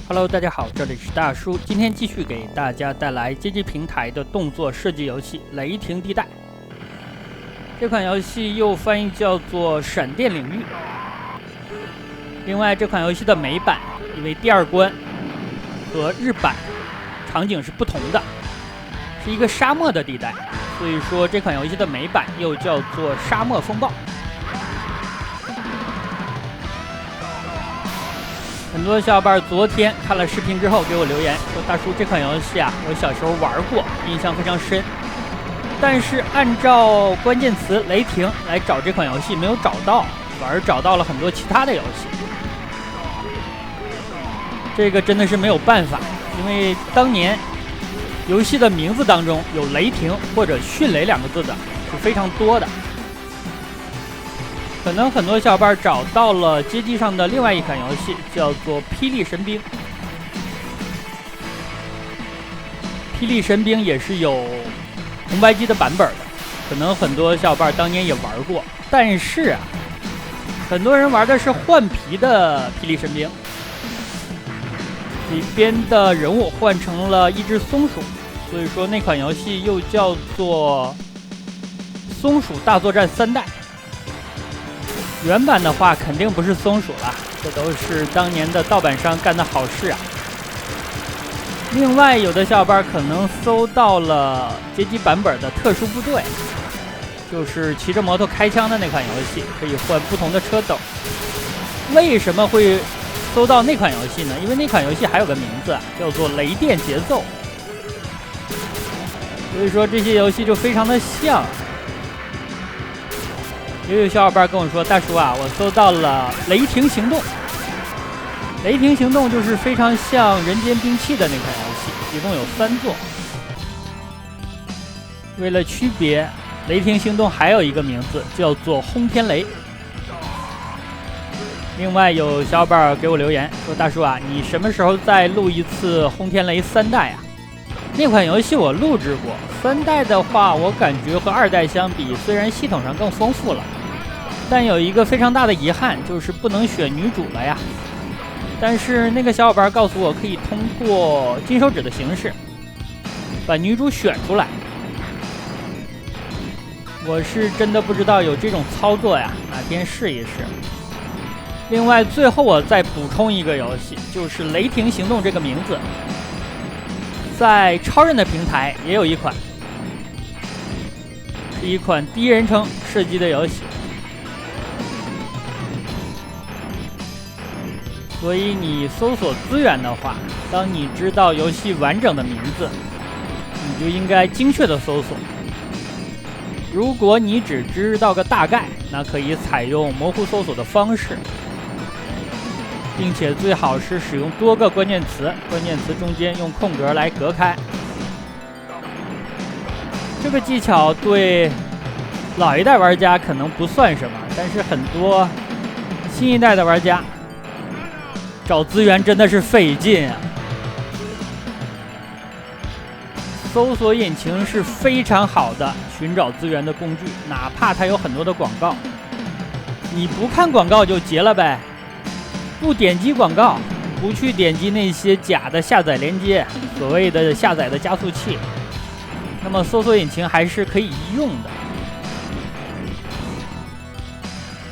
Hello， 大家好，这里是大叔，今天继续给大家带来街机平台的动作射击游戏《雷霆地带》。这款游戏又翻译叫做《闪电领域》。另外，这款游戏的美版因为第二关和日版场景是不同的，是一个沙漠的地带，所以说这款游戏的美版又叫做《沙漠风暴》。很多小伙伴昨天看了视频之后给我留言说：“大叔，这款游戏啊，我小时候玩过，印象非常深。但是按照关键词‘雷霆’来找这款游戏没有找到，反而找到了很多其他的游戏。这个真的是没有办法，因为当年游戏的名字当中有‘雷霆’或者‘迅雷’两个字的是非常多的。可能很多小伙伴找到了街机上的另外一款游戏，叫做《霹雳神兵》。霹雳神兵也是有红白机的版本的，可能很多小伙伴当年也玩过。但是啊，很多人玩的是换皮的霹雳神兵，里边的人物换成了一只松鼠，所以说那款游戏又叫做《松鼠大作战3代》。原版的话肯定不是松鼠了，这都是当年的盗版商干的好事啊。另外，有的小伙伴可能搜到了街机版本的特殊部队，就是骑着摩托开枪的那款游戏，可以换不同的车斗。为什么会搜到那款游戏呢？因为那款游戏还有个名字叫做《雷电节奏》，所以说这些游戏就非常的像。也有小伙伴跟我说：“大叔啊，我搜到了《雷霆行动》。雷霆行动就是非常像《人间兵器》的那款游戏，一共有3座。为了区别，《雷霆行动》还有一个名字叫做《轰天雷》。另外，有小伙伴给我留言说：大叔啊，你什么时候再录一次《轰天雷3代》啊？那款游戏我录制过，3代的话，我感觉和2代相比，虽然系统上更丰富了，但有一个非常大的遗憾，就是不能选女主了呀。但是那个小伙伴告诉我，可以通过金手指的形式把女主选出来。我是真的不知道有这种操作呀，哪天试一试。另外，最后我再补充一个游戏，就是《雷霆行动》这个名字。在超任的平台也有一款，是一款第一人称射击的游戏，所以你搜索资源的话，当你知道游戏完整的名字，你就应该精确的搜索。如果你只知道个大概，那可以采用模糊搜索的方式，并且最好是使用多个关键词，关键词中间用空格来隔开。这个技巧对老一代玩家可能不算什么，但是很多新一代的玩家找资源真的是费劲啊。搜索引擎是非常好的寻找资源的工具，哪怕它有很多的广告，你不看广告就结了呗。不点击广告，不去点击那些假的下载链接，所谓的下载的加速器，那么搜索引擎还是可以用的。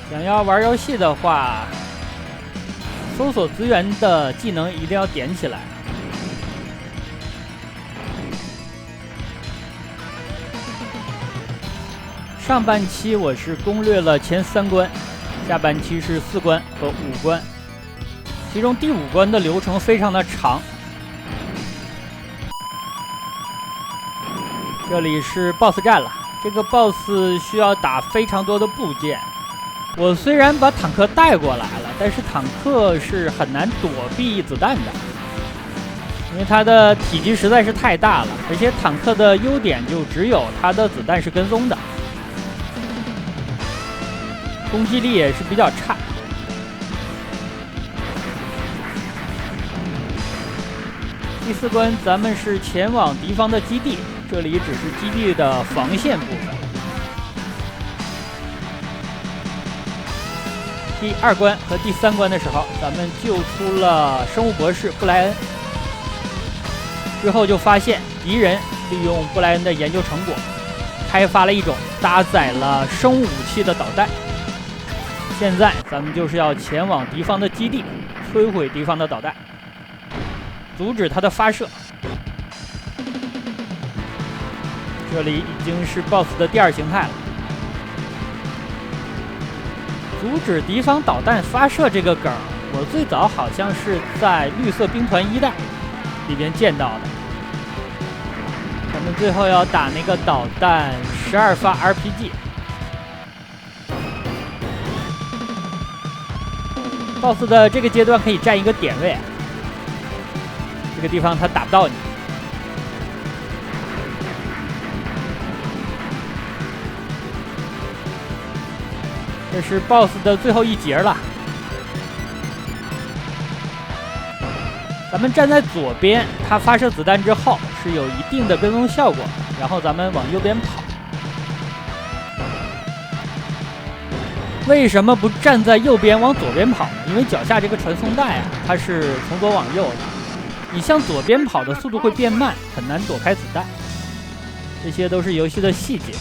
想要玩游戏的话，搜索资源的技能一定要点起来。上半期我是攻略了前3关，下半期是4关和5关。其中第5关的流程非常的长。这里是 BOSS 战了，这个 BOSS 需要打非常多的部件。我虽然把坦克带过来了，但是坦克是很难躲避子弹的，因为它的体积实在是太大了，而且坦克的优点就只有它的子弹是跟踪的，攻击力也是比较差。第4关咱们是前往敌方的基地，这里只是基地的防线部分。第2关和第3关的时候，咱们救出了生物博士布莱恩。之后就发现敌人利用布莱恩的研究成果，开发了一种搭载了生物武器的导弹。现在咱们就是要前往敌方的基地，摧毁敌方的导弹，阻止它的发射。这里已经是 BOSS 的第2形态了。阻止敌方导弹发射这个梗，我最早好像是在绿色兵团1代里边见到的。咱们最后要打那个导弹12发 RPG。BOSS 的这个阶段可以占一个点位，这个地方他打不到你。这是 BOSS 的最后一节了。咱们站在左边，它发射子弹之后是有一定的跟踪效果，然后咱们往右边跑。为什么不站在右边往左边跑呢？因为脚下这个传送带啊，它是从左往右的，你向左边跑的速度会变慢，很难躲开子弹。这些都是游戏的细节。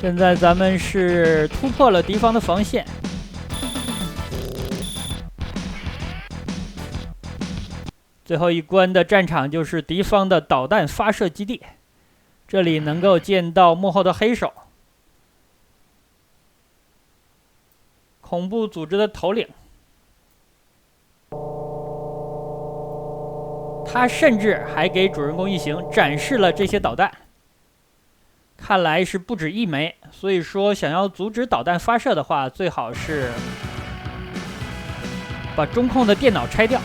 现在咱们是突破了敌方的防线。最后一关的战场就是敌方的导弹发射基地，这里能够见到幕后的黑手，恐怖组织的头领。他甚至还给主人公一行展示了这些导弹，看来是不止1枚。所以说，想要阻止导弹发射的话，最好是把中控的电脑拆掉。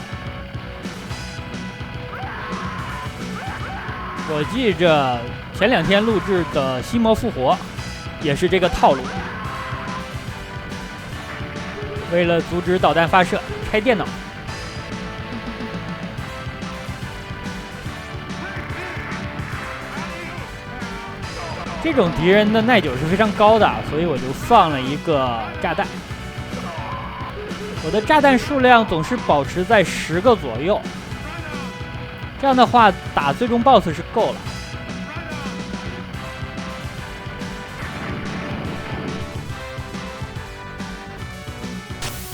我记着前2天录制的《西魔复活》也是这个套路。为了阻止导弹发射，拆电脑。这种敌人的耐久是非常高的，所以我就放了一个炸弹。我的炸弹数量总是保持在10个左右，这样的话打最终 BOSS 是够了。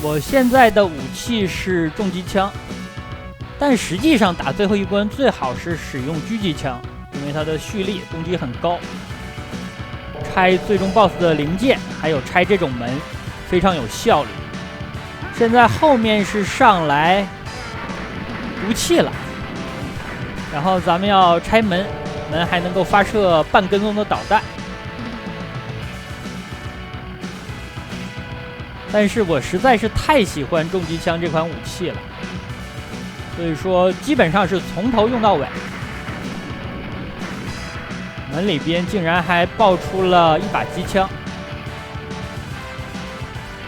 我现在的武器是重机枪，但实际上打最后一关最好是使用狙击枪，因为它的蓄力攻击很高。拆最终 BOSS 的零件，还有拆这种门，非常有效率。现在后面是上来毒气了，然后咱们要拆门，门还能够发射半跟踪的导弹。但是我实在是太喜欢重机枪这款武器了，所以说基本上是从头用到尾。门里边竟然还爆出了一把机枪，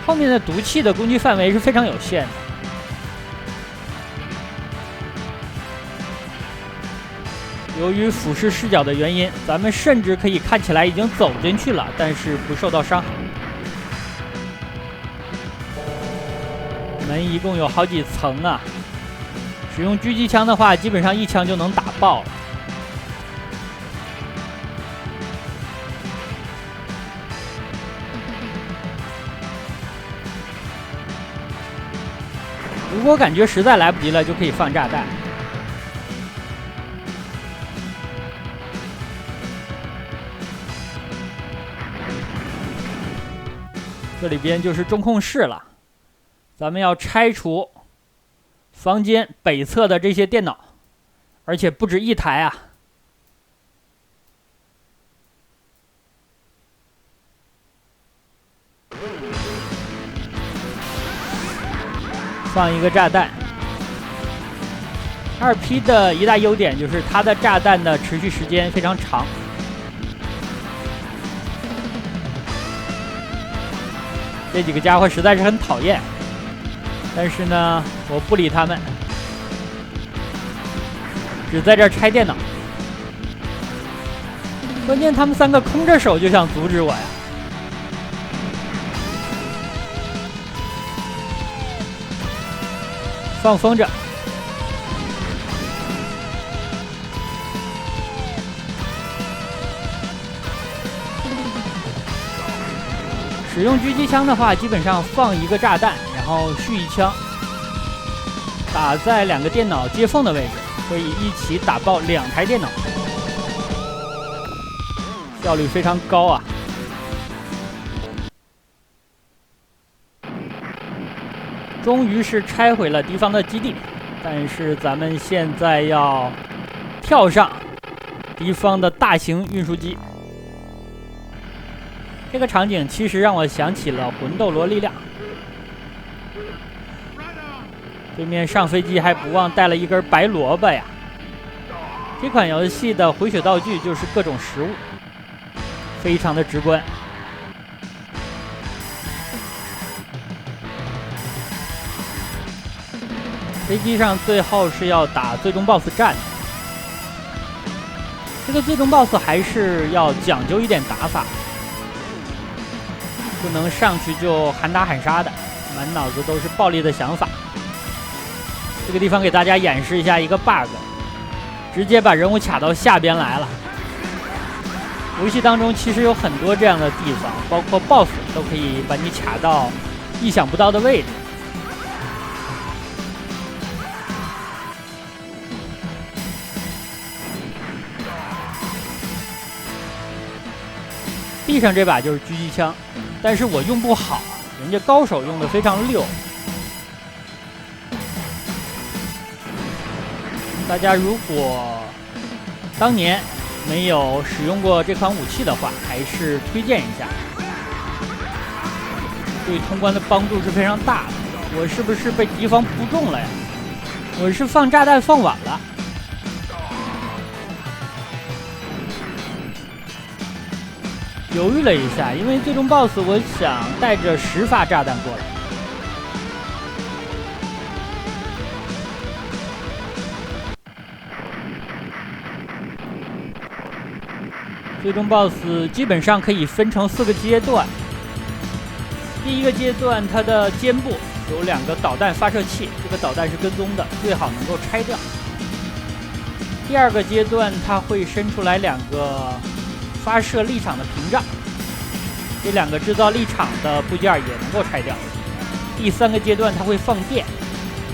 后面的毒气的攻击范围是非常有限的。由于俯视视角的原因，咱们甚至可以看起来已经走进去了，但是不受到伤害。门一共有好几层啊，使用狙击枪的话，基本上一枪就能打爆了。如果感觉实在来不及了，就可以放炸弹。这里边就是中控室了，咱们要拆除房间北侧的这些电脑，而且不止1台啊。放一个炸弹。2P 的一大优点就是它的炸弹的持续时间非常长。这几个家伙实在是很讨厌，但是呢，我不理他们，只在这儿拆电脑。关键他们3个空着手就想阻止我呀！放风筝。使用狙击枪的话，基本上放一个炸弹，然后续一枪，打在2个电脑接缝的位置，可以一起打爆2台电脑，效率非常高啊！终于是拆毁了敌方的基地，但是咱们现在要跳上敌方的大型运输机。这个场景其实让我想起了《魂斗罗力量》，对面上飞机还不忘带了一根白萝卜呀。这款游戏的回血道具就是各种食物，非常的直观。飞机上最后是要打最终 BOSS 战的，这个最终 BOSS 还是要讲究一点打法，不能上去就喊打喊杀的，满脑子都是暴力的想法。这个地方给大家演示一下一个 bug， 直接把人物卡到下边来了。游戏当中其实有很多这样的地方，包括 BOSS 都可以把你卡到意想不到的位置。地上这把就是狙击枪，但是我用不好，人家高手用的非常溜。大家如果当年没有使用过这款武器的话，还是推荐一下，对通关的帮助是非常大的。我是不是被敌方扑中了呀？我是放炸弹放晚了。犹豫了一下，因为最终 BOSS 我想带着10发炸弹过来。最终 BOSS 基本上可以分成4个阶段。第一个阶段，它的肩部有2个导弹发射器，这个导弹是跟踪的，最好能够拆掉。第二个阶段，它会伸出来2个发射立场的屏障，这2个制造立场的部件也能够拆掉。第3个阶段它会放电，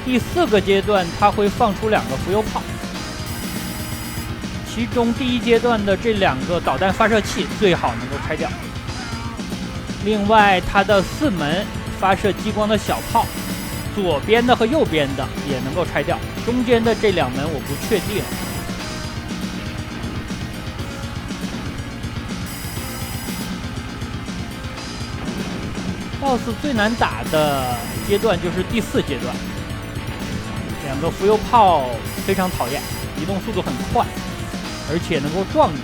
第4个阶段它会放出2个浮游炮。其中第一阶段的这2个导弹发射器最好能够拆掉。另外，它的4门发射激光的小炮，左边的和右边的也能够拆掉，中间的这2门我不确定。BOSS 最难打的阶段就是第4阶段，2个浮游炮非常讨厌，移动速度很快，而且能够撞你。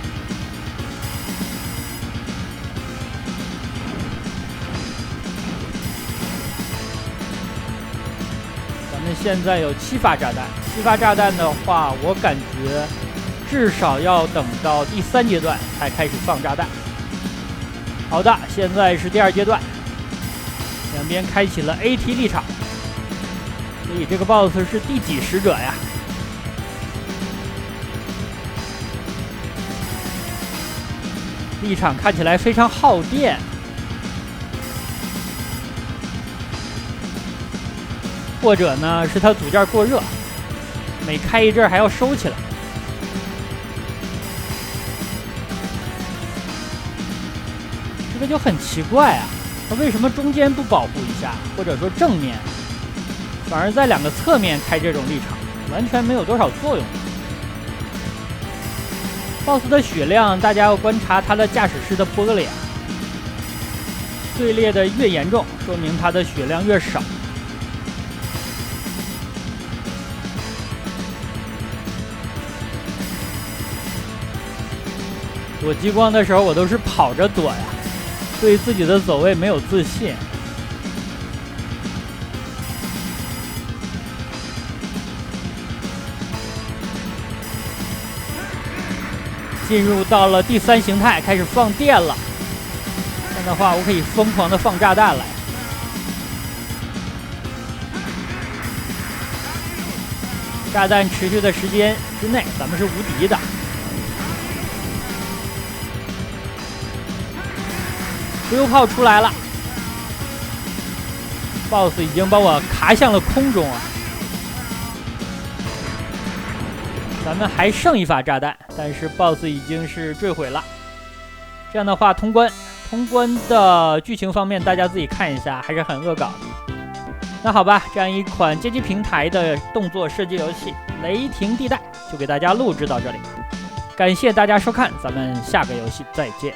咱们现在有7发炸弹，7发炸弹的话，我感觉至少要等到第3阶段才开始放炸弹。好的，现在是第2阶段。两边开启了 AT 立场，所以这个 BOSS 是第几使者呀？立场看起来非常耗电，或者呢是它组件过热，每开一阵还要收起来。这个就很奇怪啊。它为什么中间不保护一下，或者说正面，反而在2个侧面开这种立场，完全没有多少作用。BOSS 的血量，大家要观察它的驾驶室的玻璃啊，碎裂的越严重，说明它的血量越少。躲激光的时候，我都是跑着躲呀。对自己的走位没有自信，进入到了第3形态，开始放电了。这样的话，我可以疯狂的放炸弹来。炸弹持续的时间之内，咱们是无敌的。浮游炮出来了 ，BOSS 已经把我卡向了空中啊！咱们还剩一发炸弹，但是 BOSS 已经是坠毁了。这样的话，通关的剧情方面，大家自己看一下，还是很恶搞的。那好吧，这样一款街机平台的动作射击游戏《雷霆地带》就给大家录制到这里，感谢大家收看，咱们下个游戏再见。